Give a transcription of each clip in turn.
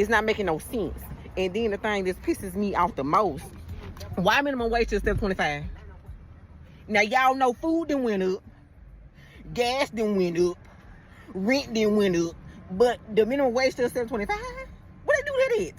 It's not making no sense. And then the thing that pisses me off the most, why minimum wage till $7.25? Now y'all know food done went up, gas done went up, rent done went up, but the minimum wage still $7.25? What they do that at?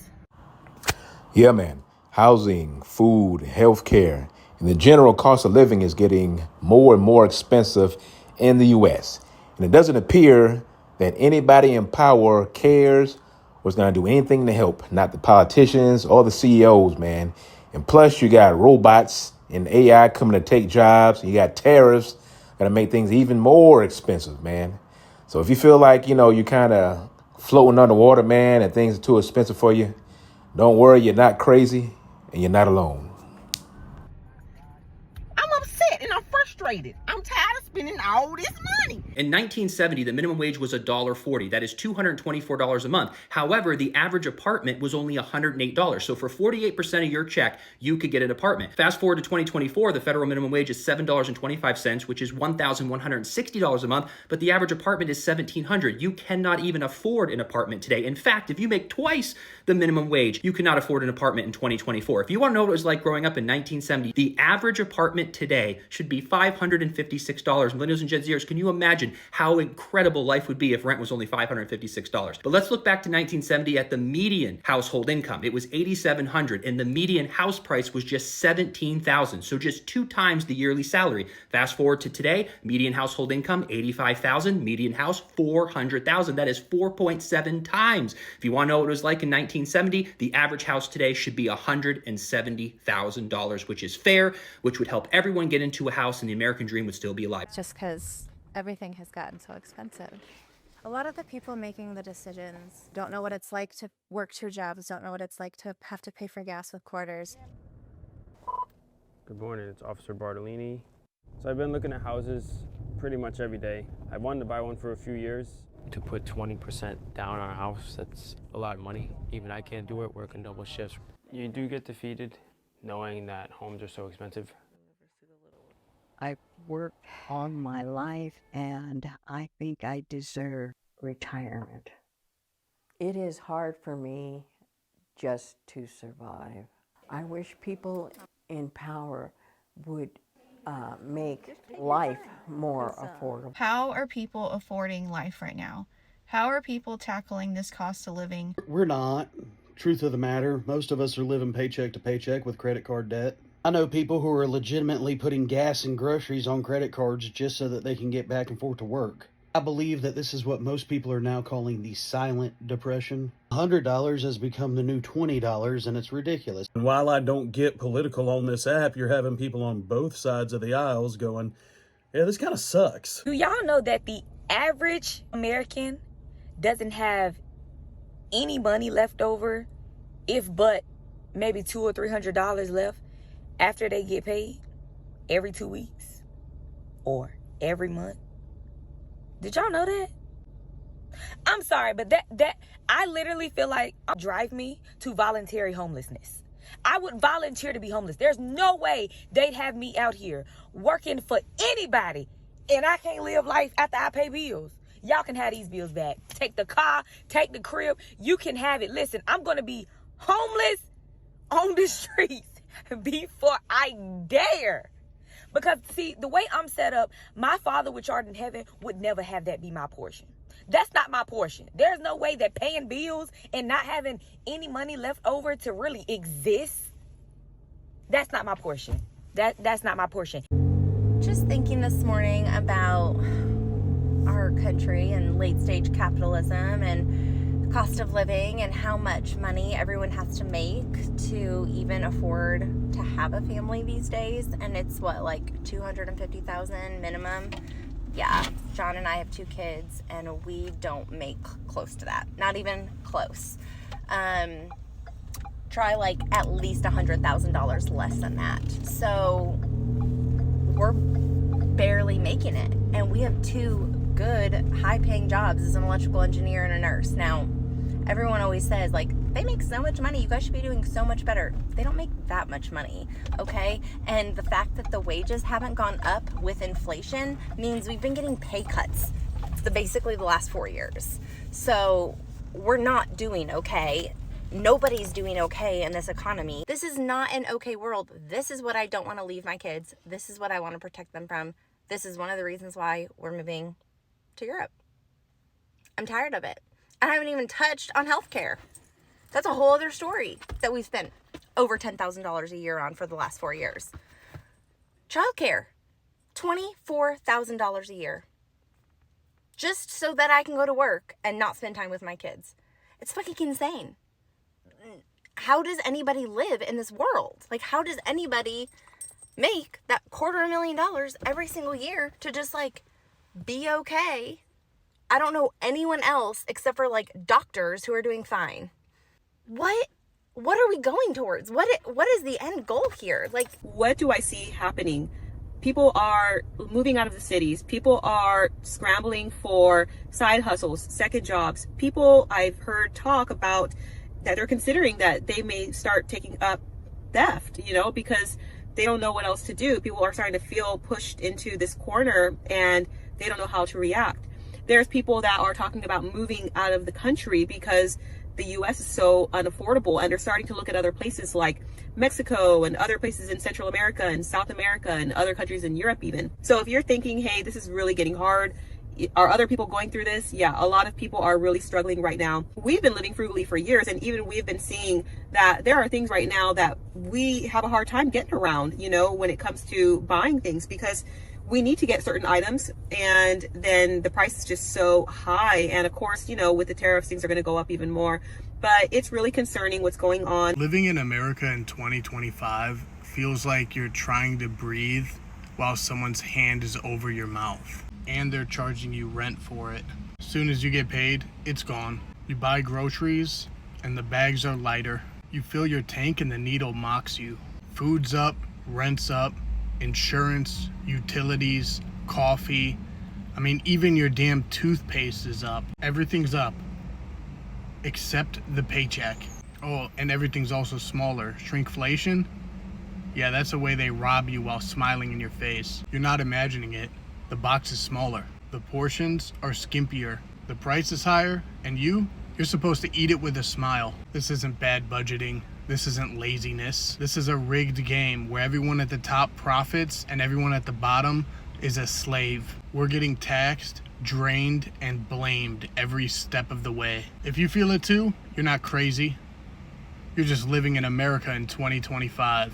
Yeah, man. Housing, food, healthcare, and the general cost of living is getting more and more expensive in the U.S. And it doesn't appear that anybody in power cares or is going to do anything to help. Not the politicians or the CEOs, man. And plus, you got robots and AI coming to take jobs. You got tariffs going to make things even more expensive, man. So if you feel like, you're kind of floating underwater, man, and things are too expensive for you, don't worry, you're not crazy and you're not alone. I'm upset and I'm frustrated. I'm tired of spending all this money. In 1970, the minimum wage was $1.40. That is $224 a month. However, the average apartment was only $108. So for 48% of your check, you could get an apartment. Fast forward to 2024, the federal minimum wage is $7.25, which is $1,160 a month, but the average apartment is $1,700. You cannot even afford an apartment today. In fact, if you make twice the minimum wage, you cannot afford an apartment in 2024. If you want to know what it was like growing up in 1970, the average apartment today should be $556. Millennials and Gen Zers, can you imagine how incredible life would be if rent was only $556? But let's look back to 1970 at the median household income. It was $8,700 and the median house price was just $17,000. So just 2 times the yearly salary. Fast forward to today, median household income, $85,000, median house, $400,000. That is 4.7 times. If you want to know what it was like in 1970, the average house today should be $170,000, which is fair, which would help everyone get into a house and the American dream would still be alive. Just because everything has gotten so expensive. A lot of the people making the decisions don't know what it's like to work 2 jobs, don't know what it's like to have to pay for gas with quarters. Good morning, it's Officer Bartolini. So I've been looking at houses pretty much every day. I wanted to buy one for a few years. To put 20% down on a house, that's a lot of money. Even I can't do it, working double shifts. You do get defeated knowing that homes are so expensive. I've worked all my life and I think I deserve retirement. It is hard for me just to survive. I wish people in power would make life more affordable. How are people affording life right now? How are people tackling this cost of living? We're not. Truth of the matter, most of us are living paycheck to paycheck with credit card debt. I know people who are legitimately putting gas and groceries on credit cards just so that they can get back and forth to work. I believe that this is what most people are now calling the silent depression. $100 has become the new $20, and it's ridiculous. And while I don't get political on this app, you're having people on both sides of the aisles going, yeah, this kind of sucks. Do y'all know that the average American doesn't have any money left over, if but maybe $200 or $300 left after they get paid every 2 weeks or every month? Did y'all know that? I'm sorry, but that I literally feel like drive me to voluntary homelessness. I would volunteer to be homeless. There's no way they'd have me out here working for anybody and I can't live life after I pay bills. Y'all can have these bills back. Take the car, take the crib. You can have it. Listen, I'm going to be homeless on the streets before I dare. Because, see, the way I'm set up, my Father which art in heaven would never have that be my portion. That's not my portion. There's no way that paying bills and not having any money left over to really exist, that's not my portion. That's not my portion. Just thinking this morning about our country and late-stage capitalism and cost of living and how much money everyone has to make to even afford to have a family these days. And it's what, like $250,000 minimum? Yeah, John and I have 2 kids and we don't make close to that. Not even close. Try like at least $100,000 less than that. So we're barely making it. And we have 2 good high-paying jobs as an electrical engineer and a nurse. Now, everyone always says, like, they make so much money, you guys should be doing so much better. They don't make that much money, okay? And the fact that the wages haven't gone up with inflation means we've been getting pay cuts basically the last 4 years. So we're not doing okay. Nobody's doing okay in this economy. This is not an okay world. This is what I don't want to leave my kids. This is what I want to protect them from. This is one of the reasons why we're moving to Europe. I'm tired of it. I haven't even touched on healthcare. That's a whole other story that we've spent over $10,000 a year on for the last 4 years. Childcare, $24,000 a year. Just so that I can go to work and not spend time with my kids. It's fucking insane. How does anybody live in this world? Like, how does anybody make that $250,000 every single year to just like be okay? I don't know anyone else except for like doctors who are doing fine. What are we going towards? What is the end goal here? Like, what do I see happening? People are moving out of the cities. People are scrambling for side hustles, second jobs. People, I've heard talk about that they're considering that they may start taking up theft, because they don't know what else to do. People are starting to feel pushed into this corner and they don't know how to react. There's people that are talking about moving out of the country because the US is so unaffordable, and they're starting to look at other places like Mexico and other places in Central America and South America and other countries in Europe even. So if you're thinking, hey, this is really getting hard, are other people going through this? Yeah, a lot of people are really struggling right now. We've been living frugally for years, and even we've been seeing that there are things right now that we have a hard time getting around, when it comes to buying things, because we need to get certain items and then the price is just so high. And of course, with the tariffs, things are going to go up even more. But it's really concerning what's going on. Living in America in 2025 feels like you're trying to breathe while someone's hand is over your mouth. And they're charging you rent for it. As soon as you get paid, it's gone. You buy groceries and the bags are lighter. You fill your tank and the needle mocks you. Food's up, rent's up, insurance, utilities, coffee. Even your damn toothpaste is up. Everything's up. Except the paycheck. Oh, and everything's also smaller. Shrinkflation? Yeah, that's the way they rob you while smiling in your face. You're not imagining it. The box is smaller. The portions are skimpier. The price is higher, and you're supposed to eat it with a smile. This isn't bad budgeting. This isn't laziness. This is a rigged game where everyone at the top profits and everyone at the bottom is a slave. We're getting taxed, drained, and blamed every step of the way. If you feel it too, you're not crazy. You're just living in America in 2025.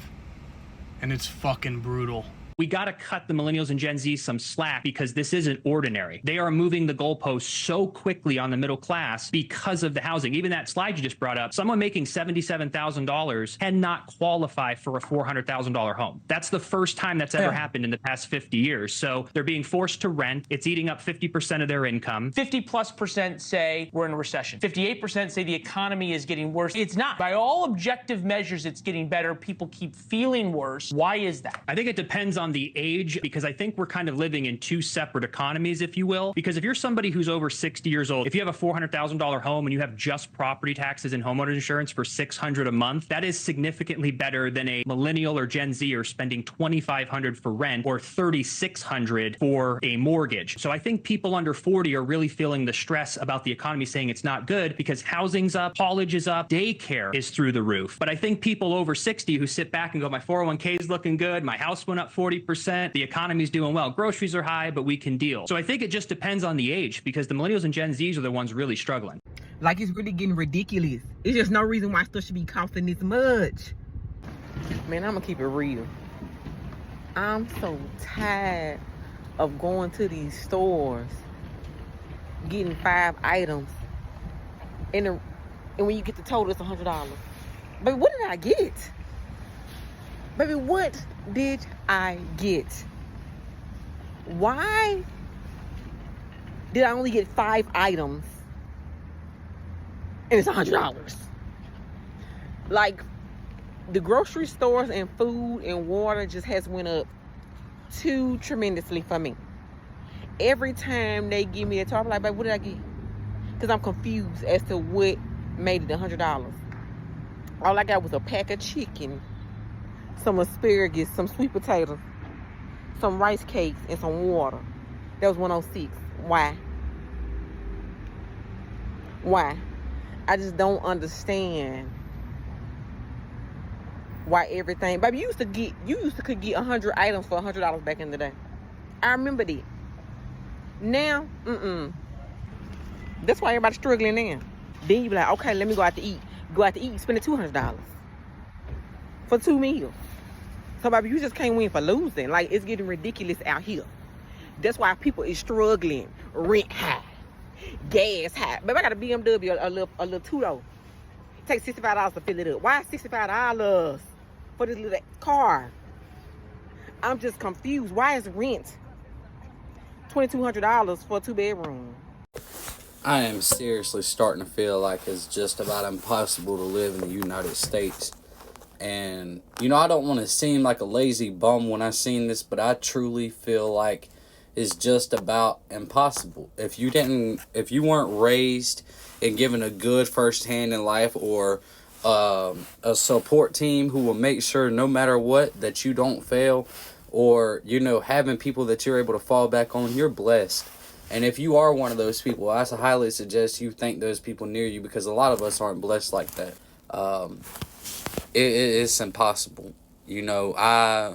And it's fucking brutal. We got to cut the millennials and Gen Z some slack because this isn't ordinary. They are moving the goalposts so quickly on the middle class because of the housing. Even that slide you just brought up, someone making $77,000 cannot qualify for a $400,000 home. That's the first time that's ever happened in the past 50 years. So they're being forced to rent. It's eating up 50% of their income. 50+% say we're in a recession. 58% say the economy is getting worse. It's not. By all objective measures, it's getting better. People keep feeling worse. Why is that? I think it depends on the age, because I think we're kind of living in two separate economies, if you will. Because if you're somebody who's over 60 years old, if you have a $400,000 home and you have just property taxes and homeowner insurance for $600 a month, that is significantly better than a millennial or Gen Zer spending $2,500 for rent or $3,600 for a mortgage. So I think people under 40 are really feeling the stress about the economy, saying it's not good because housing's up, college is up, daycare is through the roof. But I think people over 60 who sit back and go, my 401k is looking good, my house went up 40%, the economy's doing well, groceries are high, but we can deal. So I think it just depends on the age, because the millennials and Gen Zs are the ones really struggling. Like, it's really getting ridiculous. It's just no reason why stuff should be costing this much. Man, I'm gonna keep it real. I'm so tired of going to these stores, getting 5 items, and when you get the total, it's $100. Baby, what did I get? Baby, what did I get? Why did I only get 5 items and it's $100? Like, the grocery stores and food and water just has went up too tremendously for me. Every time they give me a total, I'm like, babe, what did I get? Because I'm confused as to what made it $100. All I got was a pack of chicken, some asparagus, some sweet potatoes, some rice cakes, and some water. That was $106. Why? I just don't understand why everything. Baby, you could get 100 items for $100 back in the day. I remember that. Now, that's why everybody's struggling now. Then you be like, okay, let me go out to eat. Go out to eat, spend $200 for 2 meals. So, baby, you just can't win for losing. Like, it's getting ridiculous out here. That's why people is struggling. Rent high, gas high. Baby, I got a BMW, a little two-door. Take $65 to fill it up. Why $65 for this little car? I'm just confused. Why is rent $2,200 for a 2-bedroom? I am seriously starting to feel like it's just about impossible to live in the United States. And, you know, I don't want to seem like a lazy bum when I seen this, but I truly feel like it's just about impossible. If you weren't raised and given a good first hand in life, or a support team who will make sure no matter what that you don't fail, or, you know, having people that you're able to fall back on, you're blessed. And if you are one of those people, I highly suggest you thank those people near you, because a lot of us aren't blessed like that. It's impossible. You know, I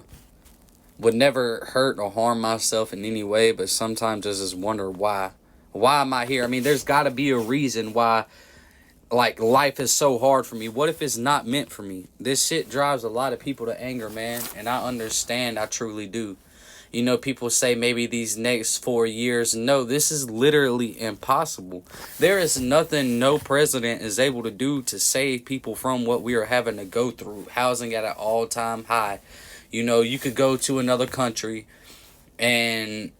would never hurt or harm myself in any way, but sometimes I just wonder why. Why am I here? I mean, there's got to be a reason why, like, life is so hard for me. What if it's not meant for me? This shit drives a lot of people to anger, man, and I understand. I truly do. You know, people say maybe these next 4 years. No, this is literally impossible. There is nothing no president is able to do to save people from what we are having to go through. Housing at an all-time high. You know, you could go to another country and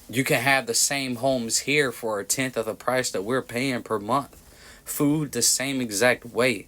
you can have the same homes here for 1/10 of the price that we're paying per month. Food the same exact way.